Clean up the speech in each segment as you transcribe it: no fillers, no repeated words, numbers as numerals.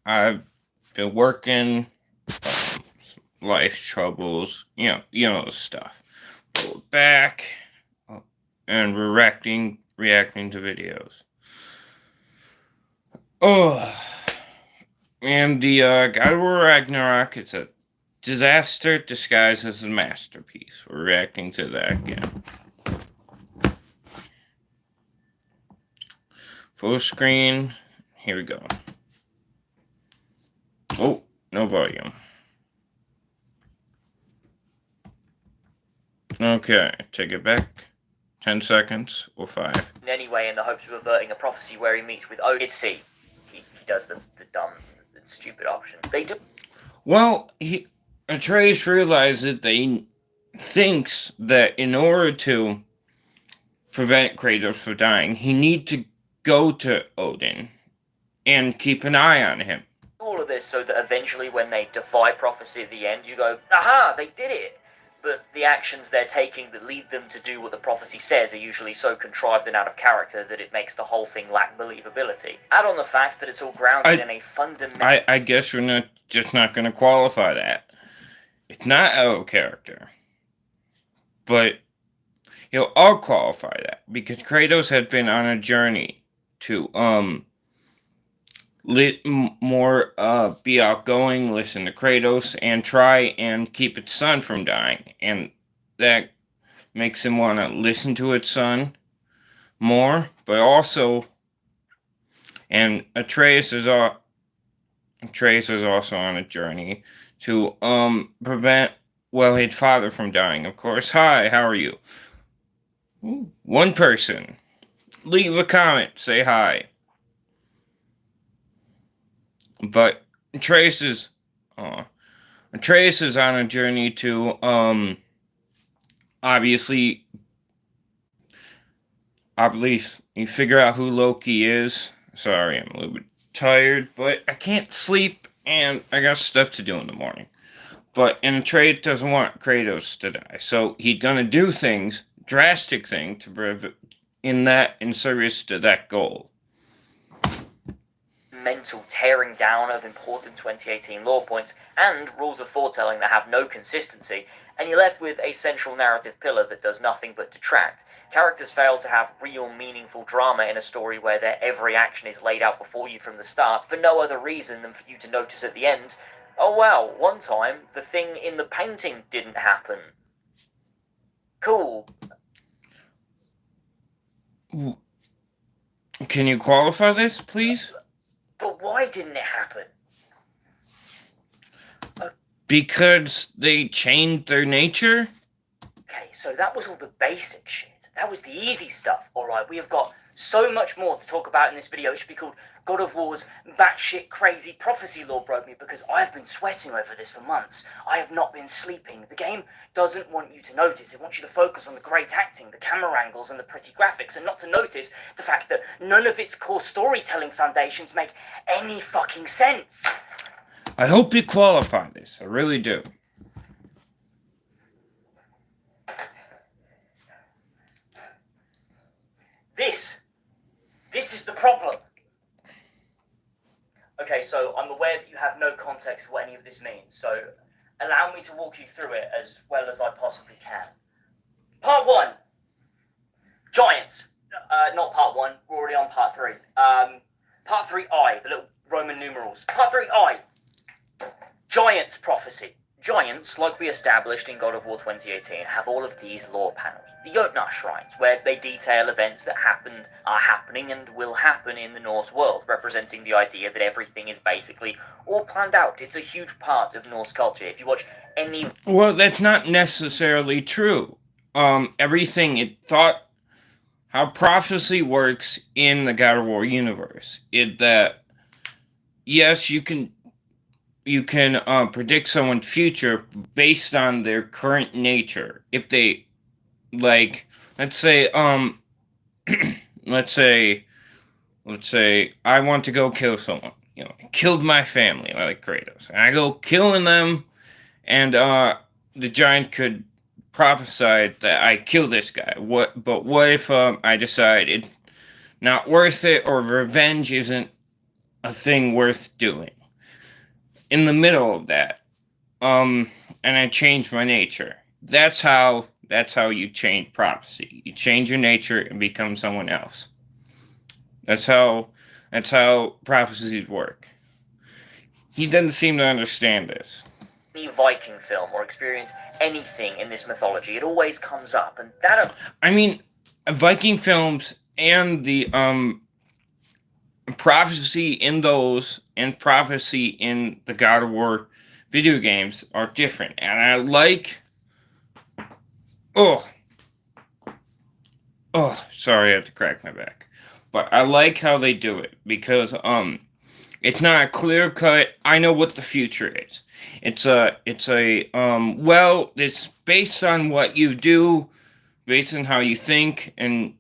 I've been working, um, life troubles, stuff. But we're back, uh, and we're reacting to videos. Oh, and the God of War Ragnarok, it's a disaster disguised as a masterpiece. We're reacting to that again. Full screen. Here we go. Oh, no volume. Okay, take it back. 10 seconds or 5. Anyway, in the hopes of averting a prophecy where he meets with Odin. It's C. He does the dumb, the stupid option. They do. Well, Atreus realizes that he thinks that in order to prevent Kratos from dying, he needs to go to Odin and keep an eye on him. All of this so that eventually when they defy prophecy at the end, you go, aha, they did it! But the actions they're taking that lead them to do what the prophecy says are usually so contrived and out of character that it makes the whole thing lack believability. Add on the fact that it's all grounded in a fundamental... I guess we're not going to qualify that. It's not out of character. But, I'll qualify that. Because Kratos had been on a journey to, be outgoing, listen to Kratos, and try and keep its son from dying. And that makes him want to listen to its son more, but also, and Atreus is also on a journey to prevent his father from dying. Of course. Hi, how are you? One person. Leave a comment, say hi. But Atreus is on a journey to obviously you figure out who Loki is. Sorry, I'm a little bit tired, but I can't sleep and I got stuff to do in the morning. And Atreus doesn't want Kratos to die, so he's gonna do drastic things to in service to that goal. Mental tearing down of important 2018 lore points and rules of foretelling that have no consistency, and you're left with a central narrative pillar that does nothing but detract. Characters fail to have real meaningful drama in a story where their every action is laid out before you from the start for no other reason than for you to notice at the end, oh wow, one time the thing in the painting didn't happen. Cool. Can you qualify this, please? But why didn't it happen? Because they changed their nature? Okay, so that was all the basic shit. That was the easy stuff, alright? We have got so much more to talk about in this video. It should be called God of War's batshit crazy prophecy lore broke me, because I have been sweating over this for months. I have not been sleeping. The game doesn't want you to notice. It wants you to focus on the great acting, the camera angles, and the pretty graphics, and not to notice the fact that none of its core storytelling foundations make any fucking sense. I hope you qualify this. I really do. This is the problem. Okay, so I'm aware that you have no context for what any of this means, so allow me to walk you through it as well as I possibly can. Part 1. Giants. Not part 1, we're already on part 3. Part 3I, the little Roman numerals. Part 3I. Giants prophecy. Giants, like we established in God of War 2018, have all of these lore panels, the Jotnar shrines, where they detail events that happened, are happening, and will happen in the Norse world, representing the idea that everything is basically all planned out. It's a huge part of Norse culture. If you watch any... Well, that's not necessarily true. How prophecy works in the God of War universe is that, yes, you can predict someone's future based on their current nature. If they, let's say I want to go kill someone. I killed my family, like Kratos, and I go killing them, and the giant could prophesy that I kill this guy. But what if I decide it's not worth it, or revenge isn't a thing worth doing? in the middle of that, and I changed my nature. That's how you change prophecy. You change your nature and become someone else. That's how prophecies work. He doesn't seem to understand this. Any Viking film or experience anything in this mythology, it always comes up, and that. I mean, Viking films and the prophecy in those and prophecy in the God of War video games are different, and I like. Oh, sorry, I had to crack my back, but I like how they do it because it's not a clear cut. I know what the future is. It's it's based on what you do, based on how you think, and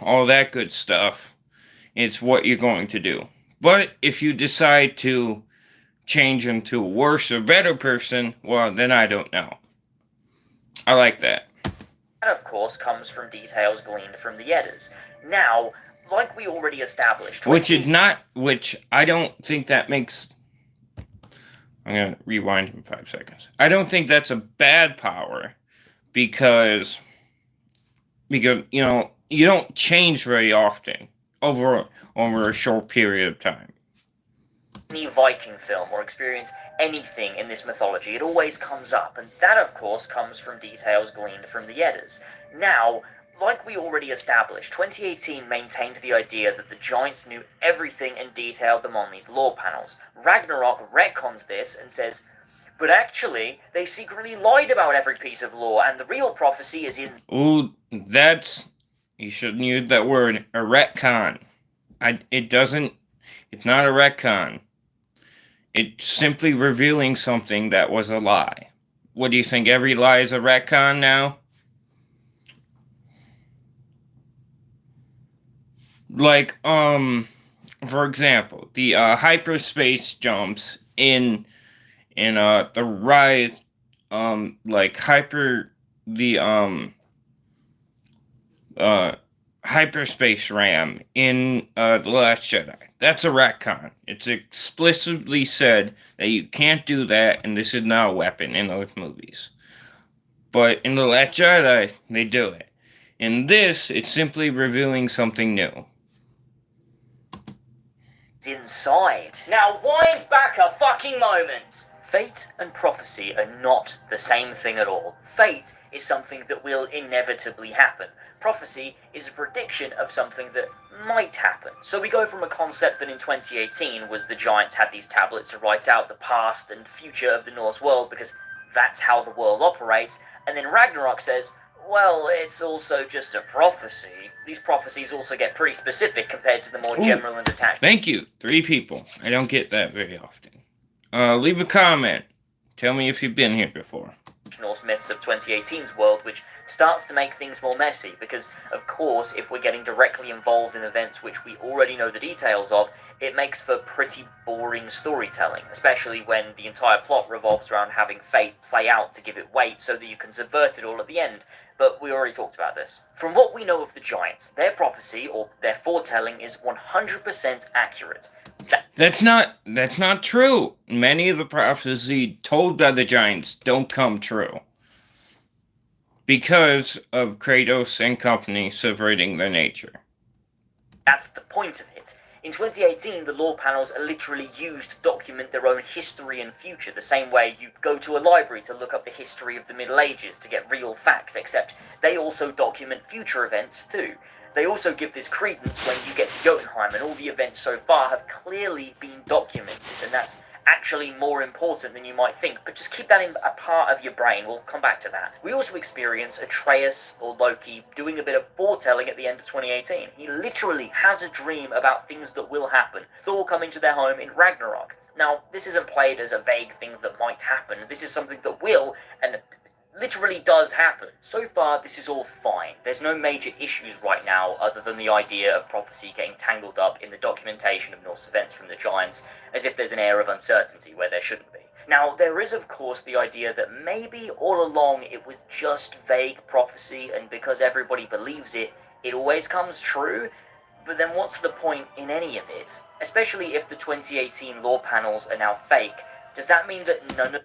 all that good stuff. It's what you're going to do. But if you decide to change into a worse or better person, well, then I don't know. I like that. That, of course, comes from details gleaned from the Eddas. Now, like we already established, which I don't think that makes. I'm gonna rewind in 5 seconds. I don't think that's a bad power because you know you don't change very often over a short period of time. Any Viking film or experience anything in this mythology, it always comes up, and that, of course, comes from details gleaned from the Eddas. Now, like we already established, 2018 maintained the idea that the Giants knew everything and detailed them on these lore panels. Ragnarok retcons this and says, but actually, they secretly lied about every piece of lore, and the real prophecy is in... Ooh, that's... You shouldn't use that word, a retcon. It's not a retcon. It's simply revealing something that was a lie. What do you think, every lie is a retcon now? Like, for example, the hyperspace jumps in the rise, hyperspace ram in The Last Jedi. That's a retcon. It's explicitly said that you can't do that, and this is not a weapon in those movies. But in The Last Jedi, they do it. In this, it's simply revealing something new. Inside. Now wind back a fucking moment! Fate and prophecy are not the same thing at all. Fate is something that will inevitably happen. Prophecy is a prediction of something that might happen. So we go from a concept that in 2018 was the Giants had these tablets to write out the past and future of the Norse world because that's how the world operates, and then Ragnarok says, well, it's also just a prophecy. These prophecies also get pretty specific compared to the more general and detached. Thank you. 3 people. I don't get that very often. Leave a comment. Tell me if you've been here before. Norse myths of 2018's world, which starts to make things more messy, because, of course, if we're getting directly involved in events which we already know the details of, it makes for pretty boring storytelling, especially when the entire plot revolves around having fate play out to give it weight so that you can subvert it all at the end. But we already talked about this. From what we know of the Giants, their prophecy, or their foretelling, is 100% accurate. That's not true. Many of the prophecies told by the Giants don't come true. Because of Kratos and company subverting their nature. That's the point of it. In 2018, the lore panels are literally used to document their own history and future, the same way you go to a library to look up the history of the Middle Ages to get real facts, except they also document future events too. They also give this credence when you get to Jotunheim, and all the events so far have clearly been documented, and that's actually more important than you might think, but just keep that in a part of your brain. We'll come back to that. We also experience Atreus, or Loki, doing a bit of foretelling at the end of 2018. He literally has a dream about things that will happen. Thor coming to their home in Ragnarok. Now, this isn't played as a vague thing that might happen. This is something that will, and literally does happen. So far, this is all fine. There's no major issues right now other than the idea of prophecy getting tangled up in the documentation of Norse events from the Giants, as if there's an air of uncertainty where there shouldn't be. Now, there is of course the idea that maybe all along it was just vague prophecy, and because everybody believes it, it always comes true. But then what's the point in any of it? Especially if the 2018 lore panels are now fake. Does that mean that none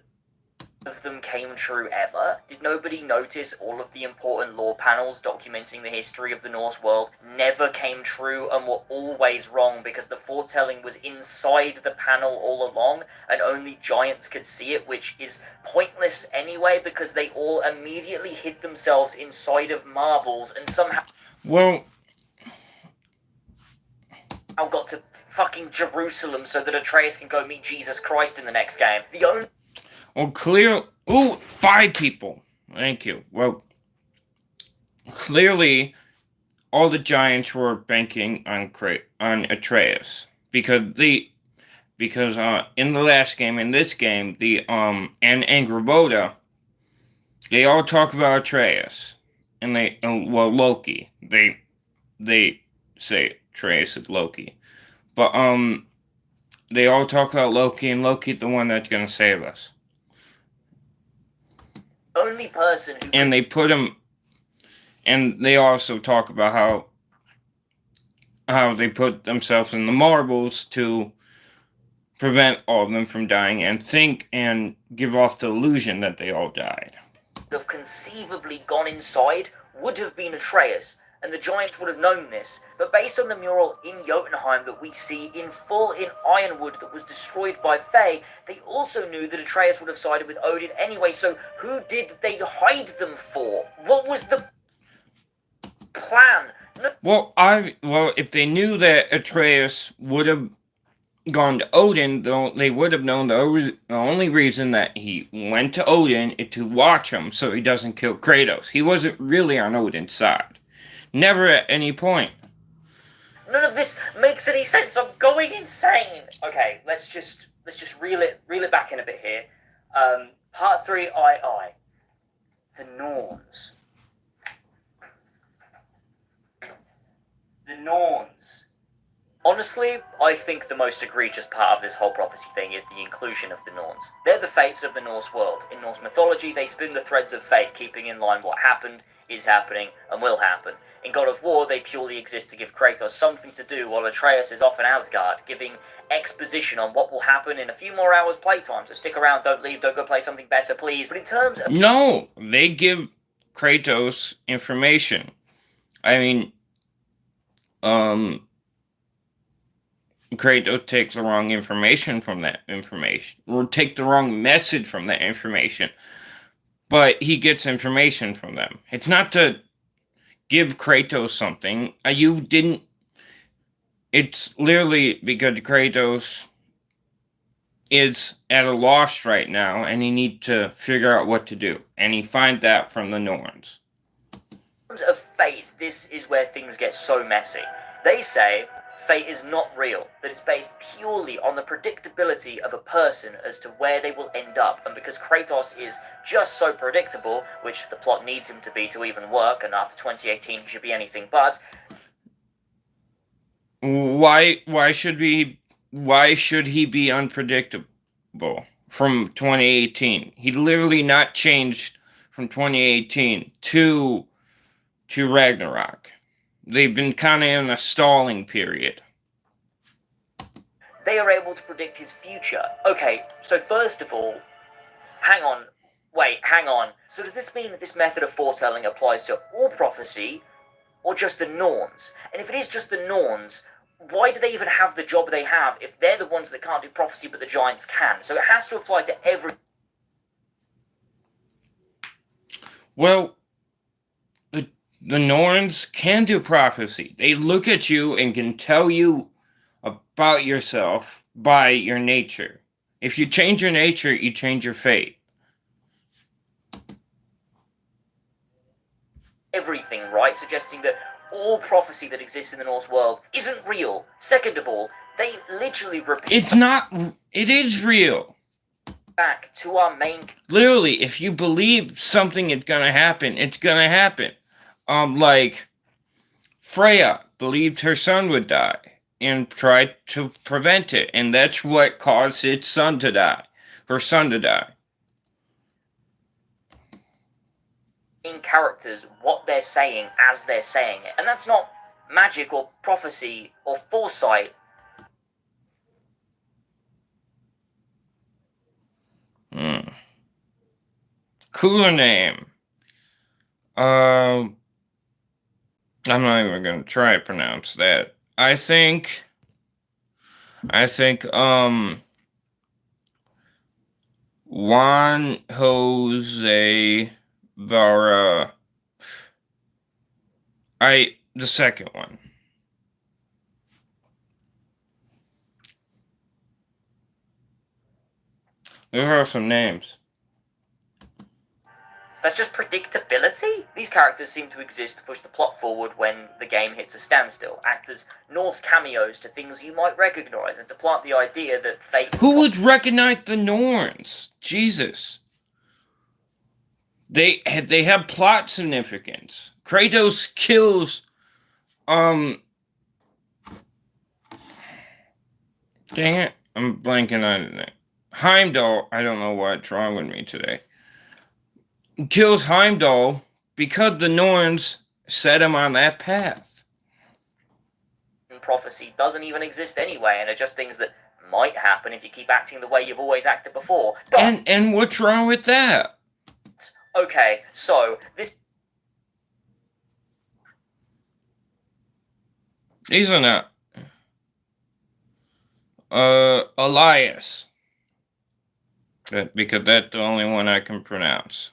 of them came true ever? Did nobody notice all of the important lore panels documenting the history of the Norse world never came true and were always wrong because the foretelling was inside the panel all along and only giants could see it, which is pointless anyway because they all immediately hid themselves inside of marbles and somehow got to fucking Jerusalem so that Atreus can go meet Jesus Christ in the next game. The only... Ooh, 5 people. Thank you. Well, clearly, all the giants were banking on Atreus because in the last game, in this game, and Angrboda, they all talk about Atreus, and Loki. They say Atreus is Loki, but they all talk about Loki, and Loki's the one that's gonna save us. Only person who... And they put him, and they also talk about how they put themselves in the marbles to prevent all of them from dying and think and give off the illusion that they all died. Have conceivably gone inside would have been Atreus, and the giants would have known this, but based on the mural in Jotunheim that we see in full in Ironwood that was destroyed by Faye, they also knew that Atreus would have sided with Odin anyway, so who did they hide them for? What was the plan? Well, if they knew that Atreus would have gone to Odin, they would have known the only reason that he went to Odin is to watch him so he doesn't kill Kratos. He wasn't really on Odin's side. Never at any point. None of this makes any sense. I'm going insane. Okay, let's just reel it back in a bit here. Part 3, II. The Norns. The Norns. Honestly, I think the most egregious part of this whole prophecy thing is the inclusion of the Norns. They're the fates of the Norse world. In Norse mythology, they spin the threads of fate, keeping in line what happened, is happening, and will happen. In God of War, they purely exist to give Kratos something to do while Atreus is off in Asgard, giving exposition on what will happen in a few more hours playtime. So stick around, don't leave, don't go play something better, please. But in terms of... No! They give Kratos information. I mean, Kratos takes the wrong information from that information, or take the wrong message from that information, but he gets information from them. It's not to give Kratos something. It's literally because Kratos is at a loss right now, and he needs to figure out what to do, and he finds that from the Norns. In terms of fate, this is where things get so messy. They say fate is not real, that it's based purely on the predictability of a person as to where they will end up, and because Kratos is just so predictable, which the plot needs him to be to even work, and after 2018 he should be anything but... Why should he be unpredictable from 2018? He literally not changed from 2018 to Ragnarok. They've been kind of in a stalling period. They are able to predict his future. Okay, so first of all, hang on. So does this mean that this method of foretelling applies to all prophecy, or just the Norns? And if it is just the Norns, why do they even have the job they have if they're the ones that can't do prophecy but the giants can? So it has to apply to every... Well, the Norns can do prophecy. They look at you and can tell you about yourself by your nature. If you change your nature, you change your fate. Everything, right? Suggesting that all prophecy that exists in the Norse world isn't real. Second of all, they literally repeat... It's not... It is real. Back to our main... Literally, if you believe something is gonna happen, it's gonna happen. Like, Freya believed her son would die and tried to prevent it, and that's what caused her son to die. In characters, what they're saying as they're saying it. And that's not magic or prophecy or foresight. Cooler name. I'm not even gonna try to pronounce that. I think, Juan Jose Vara. The second one. Those are some names. That's just predictability? These characters seem to exist to push the plot forward when the game hits a standstill, act as Norse cameos to things you might recognise, and to plant the idea that fate... Who would recognize the Norns? Jesus. They have plot significance. Kratos kills, dang it, I'm blanking on it. Heimdall, I don't know what's wrong with me today. Kills Heimdall because the Norns set him on that path. Prophecy doesn't even exist anyway, and are just things that might happen if you keep acting the way you've always acted before. But, and what's wrong with that? Okay, so this... These are not. Elias. Because that's the only one I can pronounce.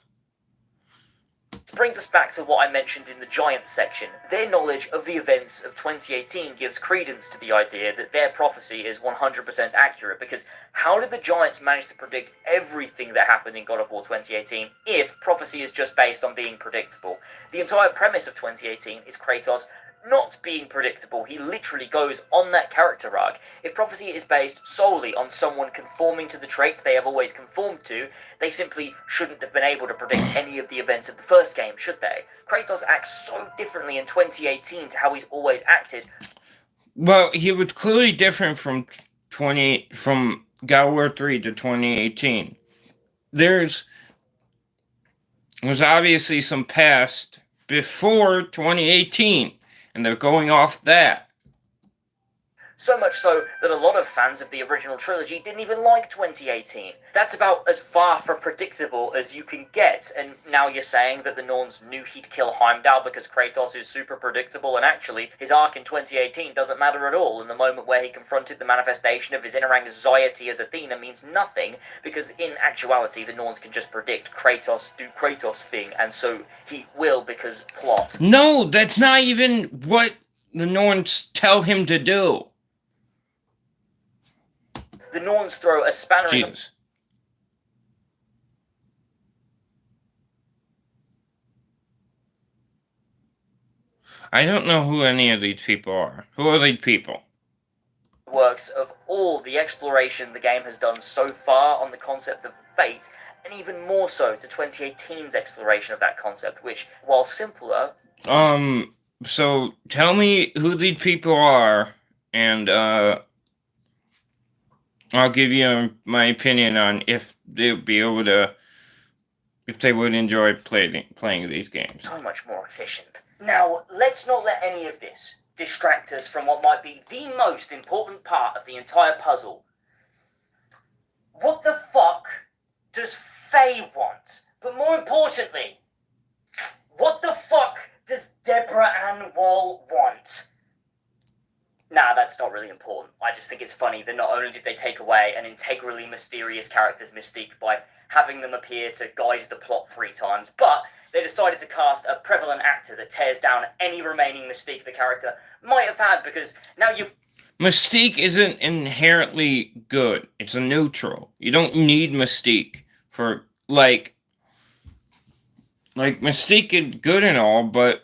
This brings us back to what I mentioned in the Giants section. Their knowledge of the events of 2018 gives credence to the idea that their prophecy is 100% accurate, because how did the Giants manage to predict everything that happened in God of War 2018 if prophecy is just based on being predictable? The entire premise of 2018 is Kratos not being predictable. He literally goes on that character arc. If prophecy is based solely on someone conforming to the traits they have always conformed to, they simply shouldn't have been able to predict any of the events of the first game, should they? Kratos acts so differently in 2018 to how he's always acted. Well, he was clearly different from God of War 3 to 2018. There's obviously some past before 2018. And they're going off that. So much so that a lot of fans of the original trilogy didn't even like 2018. That's about as far from predictable as you can get, and now you're saying that the Norns knew he'd kill Heimdall because Kratos is super predictable, and actually, his arc in 2018 doesn't matter at all, and the moment where he confronted the manifestation of his inner anxiety as Athena means nothing, because in actuality, the Norns can just predict Kratos do Kratos thing, and so he will because plot. No, that's not even what the Norns tell him to do. The Norns throw a spanner in Jesus. I don't know who any of these people are. Who are these people? Works of all the exploration the game has done so far on the concept of fate, and even more so to 2018's exploration of that concept, which, while simpler... So tell me who these people are, and, I'll give you my opinion on if they'll be able to, if they would enjoy playing these games. So much more efficient. Now, let's not let any of this distract us from what might be the most important part of the entire puzzle. What the fuck does Faye want? But more importantly, what the fuck does Deborah Ann Wall want? Nah, that's not really important. I just think it's funny that not only did they take away an integrally mysterious character's mystique by having them appear to guide the plot 3 times, but they decided to cast a prevalent actor that tears down any remaining mystique the character might have had, because now you... Mystique isn't inherently good. It's a neutral. You don't need Mystique for, like Mystique is good and all, but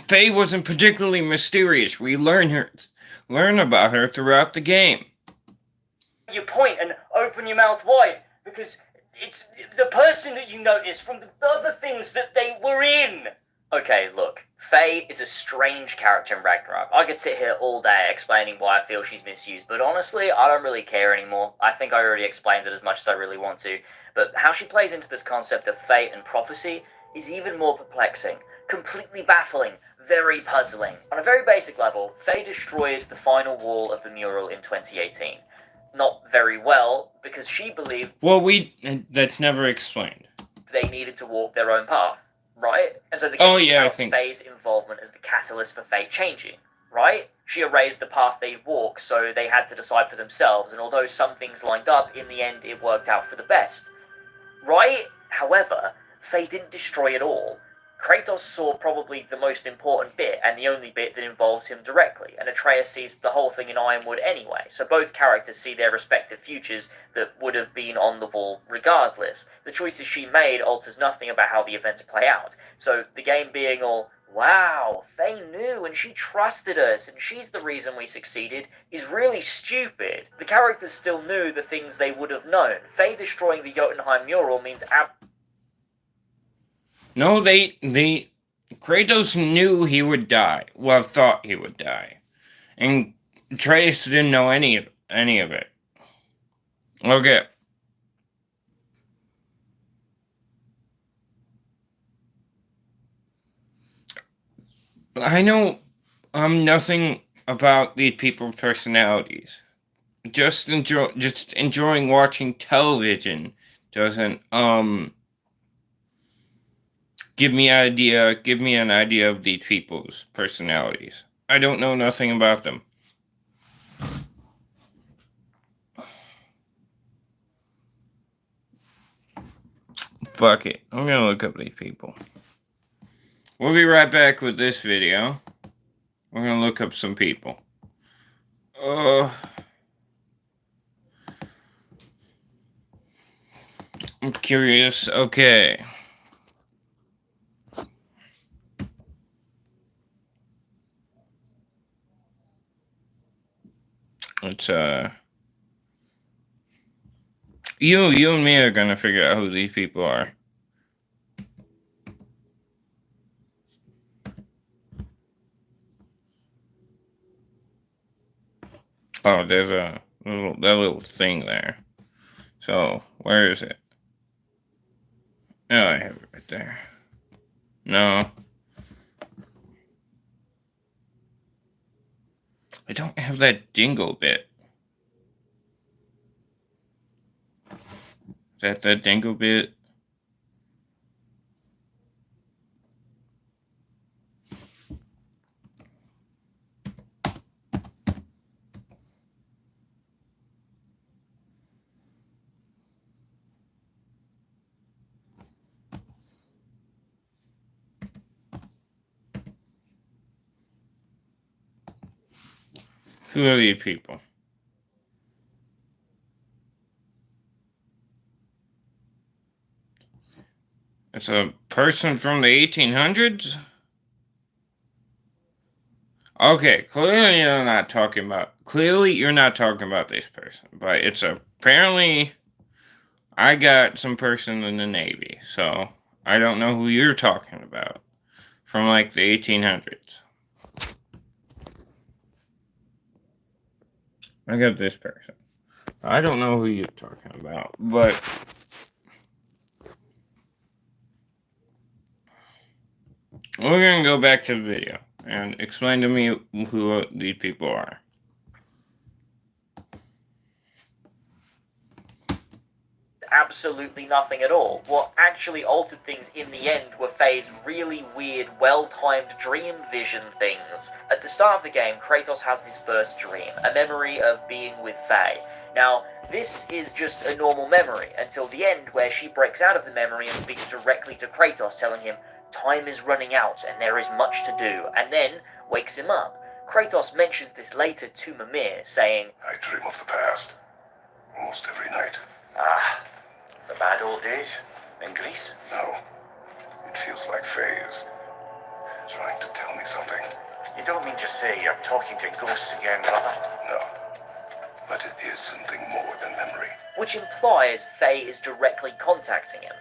Faye wasn't particularly mysterious. We learn about her throughout the game. You point and open your mouth wide, because it's the person that you notice from the other things that they were in. Okay, look, Faye is a strange character in Ragnarok. I could sit here all day explaining why I feel she's misused, but honestly, I don't really care anymore. I think I already explained it as much as I really want to. But how she plays into this concept of fate and prophecy is even more perplexing. Completely baffling, very puzzling. On a very basic level, Faye destroyed the final wall of the mural in 2018. Not very well, because she believed... Well, that's never explained. They needed to walk their own path, right? And so the game touts Faye's involvement as the catalyst for fate changing, right? She erased the path they'd walk, so they had to decide for themselves, and although some things lined up, in the end it worked out for the best. Right? However, Faye didn't destroy it all. Kratos saw probably the most important bit, and the only bit that involves him directly, and Atreus sees the whole thing in Ironwood anyway, so both characters see their respective futures that would have been on the wall regardless. The choices she made alters nothing about how the events play out, so the game being all, wow, Faye knew and she trusted us and she's the reason we succeeded, is really stupid. The characters still knew the things they would have known. Faye destroying the Jotunheim mural means No, Kratos knew he would die. Well, thought he would die. And Atreus didn't know any of it. Okay. I know nothing about these people's personalities. Just enjoying watching television doesn't give me an idea of these people's personalities. I don't know nothing about them. Fuck it. I'm gonna look up these people. We'll be right back with this video. We're gonna look up some people. I'm curious. Okay. Let's you and me are gonna figure out who these people are. Oh, there's that little thing there. So, where is it? Oh, I have it right there. No. I don't have that jingle bit. Is that the jingle bit? Who are these people? It's a person from the 1800s? Okay, clearly you're not talking about this person. But it's apparently I got some person in the Navy, so I don't know who you're talking about. From like the 1800s. I got this person. I don't know who you're talking about, but we're gonna go back to the video and explain to me who these people are. Absolutely nothing at all. What actually altered things in the end were Faye's really weird, well-timed dream vision things. At the start of the game, Kratos has his first dream, a memory of being with Faye. Now, this is just a normal memory, until the end where she breaks out of the memory and speaks directly to Kratos, telling him, time is running out and there is much to do, and then wakes him up. Kratos mentions this later to Mimir, saying, I dream of the past, almost every night. Ah, the bad old days in Greece? No, it feels like Faye is trying to tell me something. You don't mean to say you're talking to ghosts again, brother? No, but it is something more than memory. Which implies Faye is directly contacting him.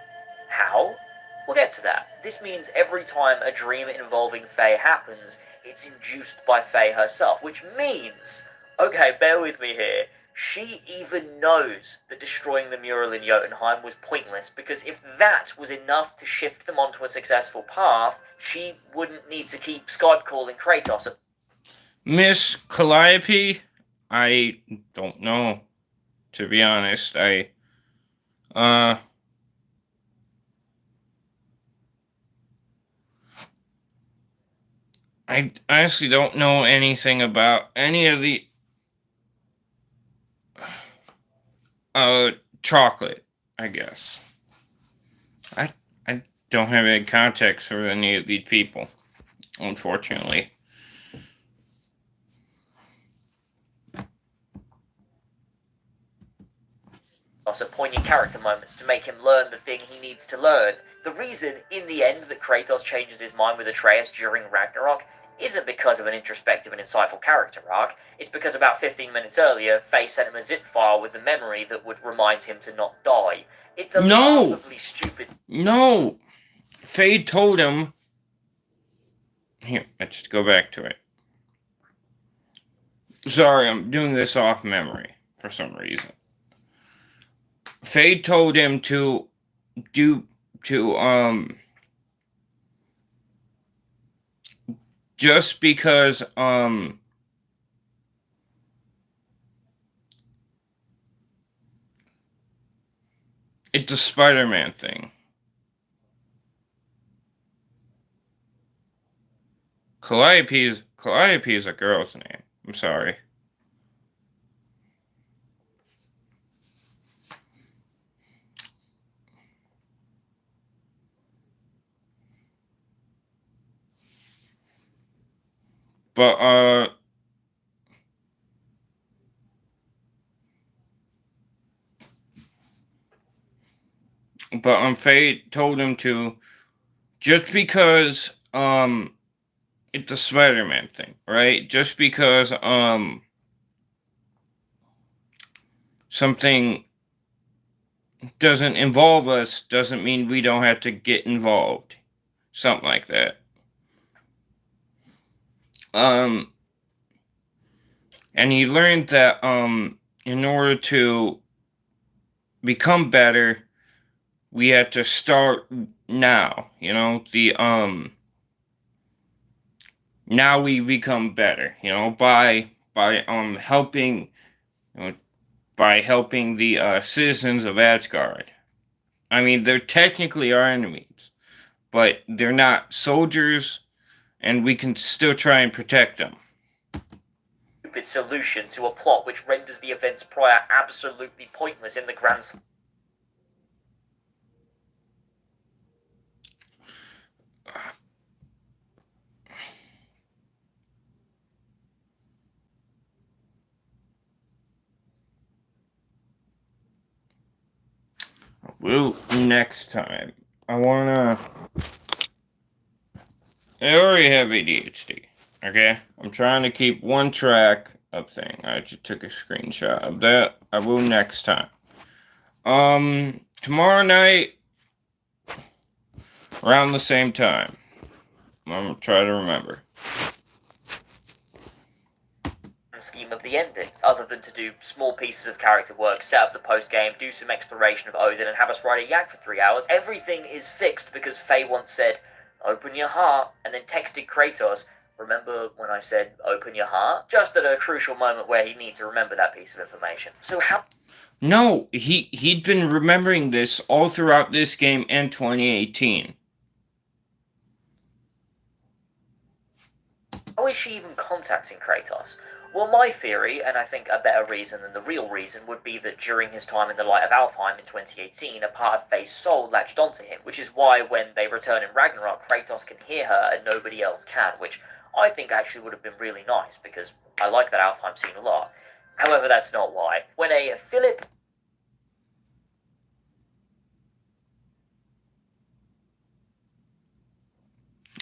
How? We'll get to that. This means every time a dream involving Faye happens, it's induced by Faye herself, which means, okay, bear with me here, She even knows that destroying the mural in Jotunheim was pointless, because if that was enough to shift them onto a successful path, she wouldn't need to keep Skype calling Kratos. Miss Calliope? I don't know. To be honest, I honestly don't know anything about any of the chocolate, I guess. I don't have any context for any of these people, unfortunately. Also poignant character moments to make him learn the thing he needs to learn. The reason, in the end, that Kratos changes his mind with Atreus during Ragnarok isn't because of an introspective and insightful character arc. It's because about 15 minutes earlier, Faye sent him a zip file with the memory that would remind him to not die. It's a laughably stupid... No! Faye told him... Here, let's just go back to it. Sorry, I'm doing this off memory for some reason. Faye told him to just because it's a Spider-Man thing. Calliope is a girl's name. I'm sorry. But Faye told him to, just because it's a Spider-Man thing, right? Just because something doesn't involve us doesn't mean we don't have to get involved. Something like that. And he learned that in order to become better, we had to start now. You know, now we become better. You know, by helping, by helping the citizens of Asgard. I mean, they're technically our enemies, but they're not soldiers, and we can still try and protect them. Stupid solution to a plot which renders the events prior absolutely pointless in the grand scheme. Well, next time. I already have ADHD, okay? I'm trying to keep one track of thing. I just took a screenshot of that. I will next time. Tomorrow night, around the same time. I'm gonna try to remember. Scheme of the ending, other than to do small pieces of character work, set up the post-game, do some exploration of Odin, and have us ride a yak for 3 hours. Everything is fixed because Faye once said, "Open your heart," and then texted Kratos, "Remember when I said open your heart?" Just at a crucial moment where he'd need to remember that piece of information. So how... No, he'd been remembering this all throughout this game and 2018. How is she even contacting Kratos? Well, my theory, and I think a better reason than the real reason, would be that during his time in the Light of Alfheim in 2018, a part of Faye's soul latched onto him, which is why when they return in Ragnarok, Kratos can hear her and nobody else can, which I think actually would have been really nice, because I like that Alfheim scene a lot. However, that's not why. When a Philip...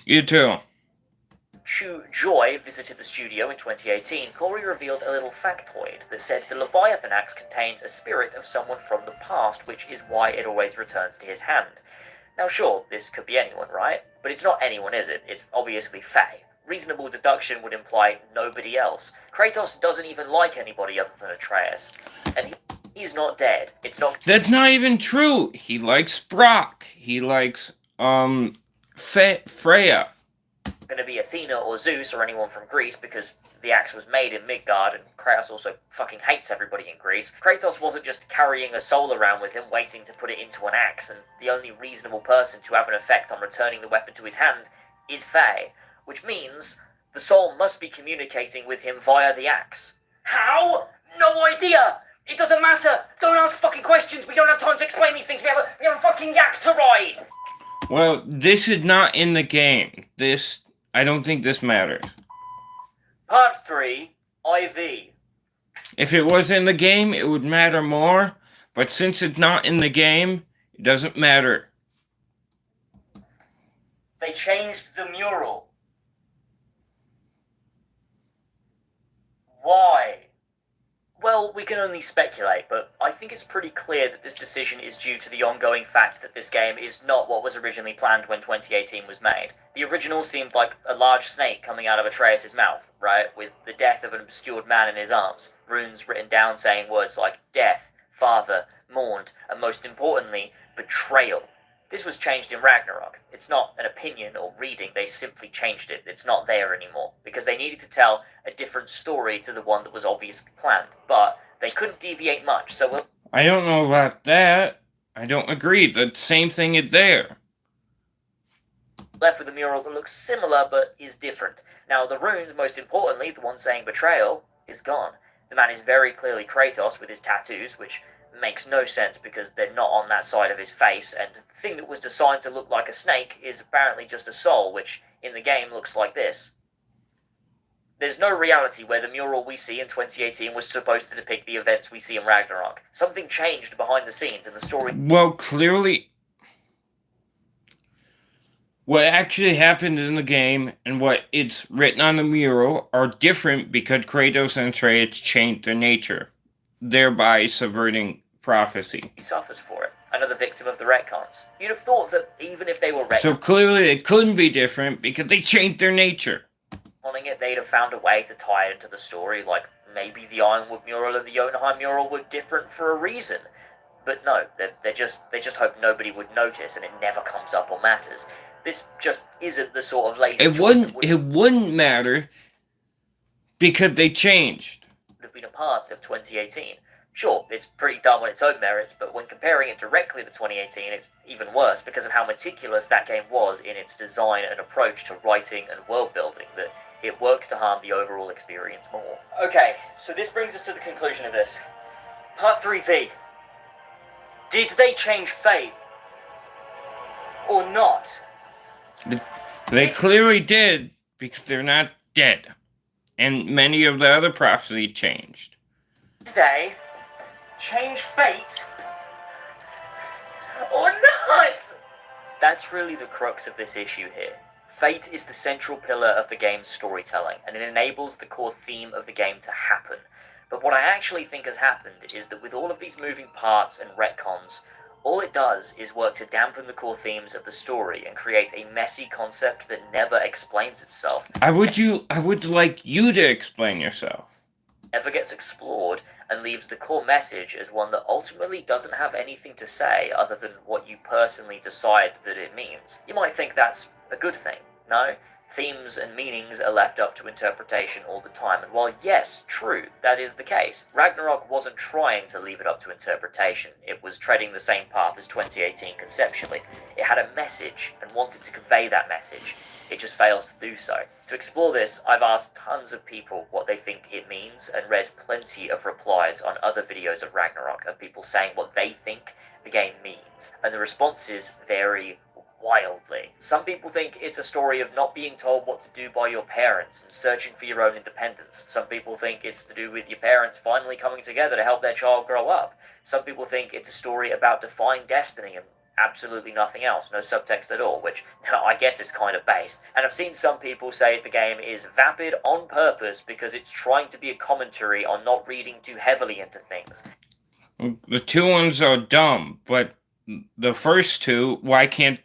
You too. Shu Joy visited the studio in 2018, Corey revealed a little factoid that said the Leviathan axe contains a spirit of someone from the past, which is why it always returns to his hand. Now sure, this could be anyone, right? But it's not anyone, is it? It's obviously Faye. reasonable deduction would imply nobody else. Kratos doesn't even like anybody other than Atreus. And he's not dead. It's not... That's not even true. He likes Brock. He likes, Freya. going to be Athena or Zeus or anyone from Greece, because the axe was made in Midgard, and Kratos also fucking hates everybody in Greece. Kratos wasn't just carrying a soul around with him, waiting to put it into an axe, and the only reasonable person to have an effect on returning the weapon to his hand is Faye, which means the soul must be communicating with him via the axe. How? No idea! It doesn't matter! Don't ask fucking questions! We don't have time to explain these things! We have a fucking yak to ride! Well, this is not in the game. I don't think this matters. Part 3, IV. If it was in the game, it would matter more, but since it's not in the game, it doesn't matter. They changed the mural. Why? Well, we can only speculate, but I think it's pretty clear that this decision is due to the ongoing fact that this game is not what was originally planned when 2018 was made. The original seemed like a large snake coming out of Atreus' mouth, right? With the death of an obscured man in his arms, runes written down saying words like death, father, mourned, and most importantly, betrayal. This was changed in Ragnarok. It's not an opinion or reading, they simply changed it. It's not there anymore, because they needed to tell a different story to the one that was obviously planned, but they couldn't deviate much, so I don't know about that. I don't agree. The same thing is there. left with a mural that looks similar but is different. Now, the runes, most importantly, the one saying betrayal, is gone. The man is very clearly Kratos with his tattoos, which makes no sense because they're not on that side of his face, and the thing that was designed to look like a snake is apparently just a soul, which in the game looks like this. There's no reality where the mural we see in 2018 was supposed to depict the events we see in Ragnarok. Something changed behind the scenes in the story. Well, clearly, what actually happened in the game and what it's written on the mural are different because Kratos and Atreus changed their nature, thereby subverting prophecy. He suffers for it. Another victim of the retcons. You'd have thought that even if they were So clearly it couldn't be different because they changed their nature. retconning it, they'd have found a way to tie it into the story, like maybe the Ironwood mural and the Jotunheim mural were different for a reason. But no, they just hope nobody would notice and it never comes up or matters. This just isn't the sort of lazy It wouldn't matter because they changed. Would have been a part of 2018. Sure, it's pretty dumb on its own merits, but when comparing it directly to 2018, it's even worse because of how meticulous that game was in its design and approach to writing and world building, that it works to harm the overall experience more. Okay, so this brings us to the conclusion of this. Part 3V. Did they change fate? Or not? They clearly did because they're not dead. And many of the other prophecy changed. Did they change fate? Or not? That's really the crux of this issue here. Fate is the central pillar of the game's storytelling, and it enables the core theme of the game to happen. But what I actually think has happened is that with all of these moving parts and retcons, all it does is work to dampen the core themes of the story and create a messy concept that never explains itself. I would like you to explain yourself. Never gets explored and leaves the core message as one that ultimately doesn't have anything to say other than what you personally decide that it means. You might think that's a good thing, no? Themes and meanings are left up to interpretation all the time, and while yes, true, that is the case, Ragnarok wasn't trying to leave it up to interpretation. It was treading the same path as 2018 conceptually. It had a message and wanted to convey that message. It just fails to do so. To explore this, I've asked tons of people what they think it means and read plenty of replies on other videos of Ragnarok of people saying what they think the game means, and the responses vary wildly. Some people think it's a story of not being told what to do by your parents and searching for your own independence. Some people think it's to do with your parents finally coming together to help their child grow up. Some people think it's a story about defying destiny and absolutely nothing else, no subtext at all, which I guess is kind of based. And I've seen some people say the game is vapid on purpose because it's trying to be a commentary on not reading too heavily into things. The two ones are dumb, but the first two, why can't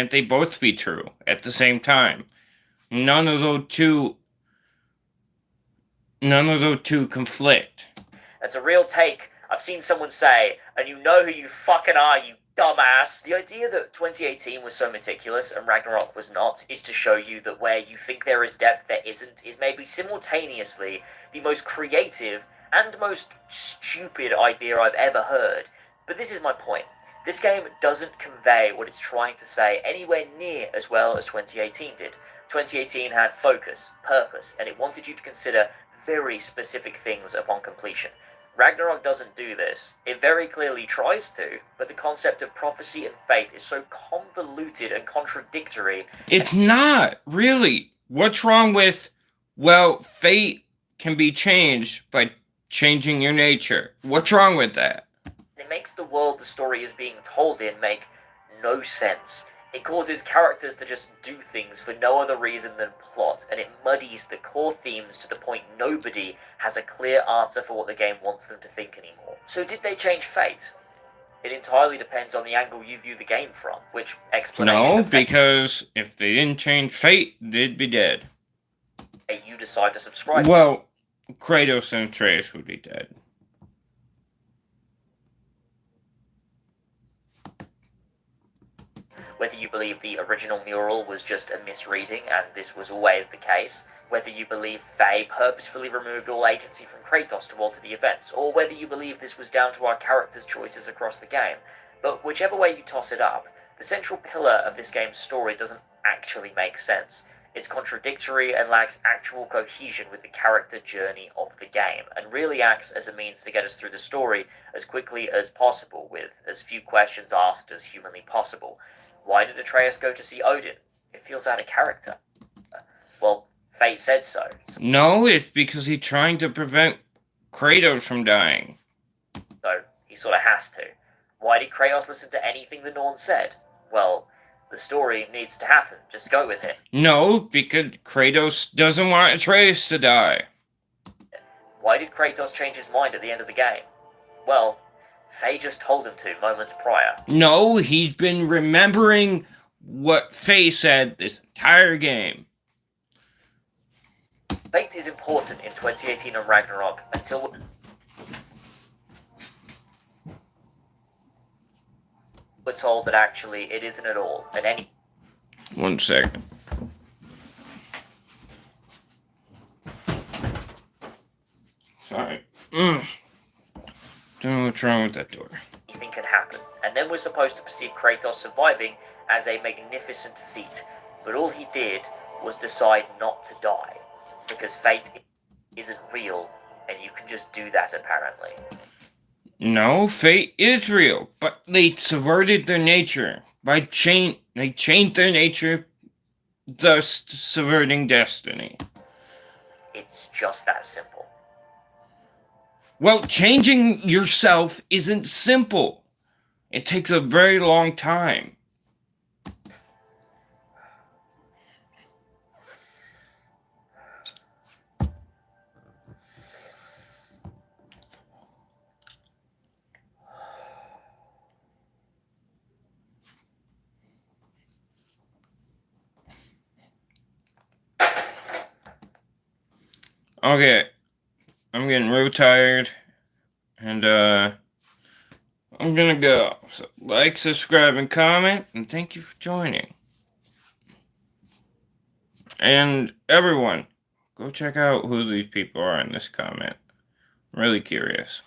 they both be true at the same time? None of those two conflict. That's a real take. I've seen someone say, and you know who you fucking are, you dumbass. The idea that 2018 was so meticulous and Ragnarok was not is to show you that where you think there is depth, there isn't, is maybe simultaneously the most creative and most stupid idea I've ever heard. But this is my point. This game doesn't convey what it's trying to say anywhere near as well as 2018 did. 2018 had focus, purpose, and it wanted you to consider very specific things upon completion. Ragnarok doesn't do this. It very clearly tries to, but the concept of prophecy and fate is so convoluted and contradictory. It's not, really. What's wrong with, well, fate can be changed by changing your nature? What's wrong with that? It makes the world the story is being told in make no sense. It causes characters to just do things for no other reason than plot, and it muddies the core themes to the point nobody has a clear answer for what the game wants them to think anymore. So did they change fate? It entirely depends on the angle you view the game from, which explanation... No, because if they didn't change fate, they'd be dead. You decide to subscribe. Well, Kratos and Atreus would be dead. Whether you believe the original mural was just a misreading and this was always the case, whether you believe Faye purposefully removed all agency from Kratos to alter the events, or whether you believe this was down to our characters' choices across the game. But whichever way you toss it up, the central pillar of this game's story doesn't actually make sense. It's contradictory and lacks actual cohesion with the character journey of the game, and really acts as a means to get us through the story as quickly as possible, with as few questions asked as humanly possible. Why did Atreus go to see Odin? It feels out of character. Well, fate said so. No, it's because he's trying to prevent Kratos from dying. So, he sort of has to. Why did Kratos listen to anything the Norns said? Well, the story needs to happen. Just go with it. No, because Kratos doesn't want Atreus to die. Why did Kratos change his mind at the end of the game? Well, Faye just told him to moments prior. No, he's been remembering what Faye said this entire game. Fate is important in 2018 and Ragnarok until we're told that actually it isn't at all. And any... 1 second. Sorry. Don't know what's wrong with that door. anything can happen. And then we're supposed to perceive Kratos surviving as a magnificent feat. But all he did was decide not to die. Because fate isn't real, and you can just do that apparently. No, fate is real, but they subverted their nature. They changed their nature, thus subverting destiny. It's just that simple. Well, changing yourself isn't simple. It takes a very long time. Okay, I'm getting real tired, and I'm gonna go. So like, subscribe, and comment, and thank you for joining. And everyone, go check out who these people are in this comment. I'm really curious.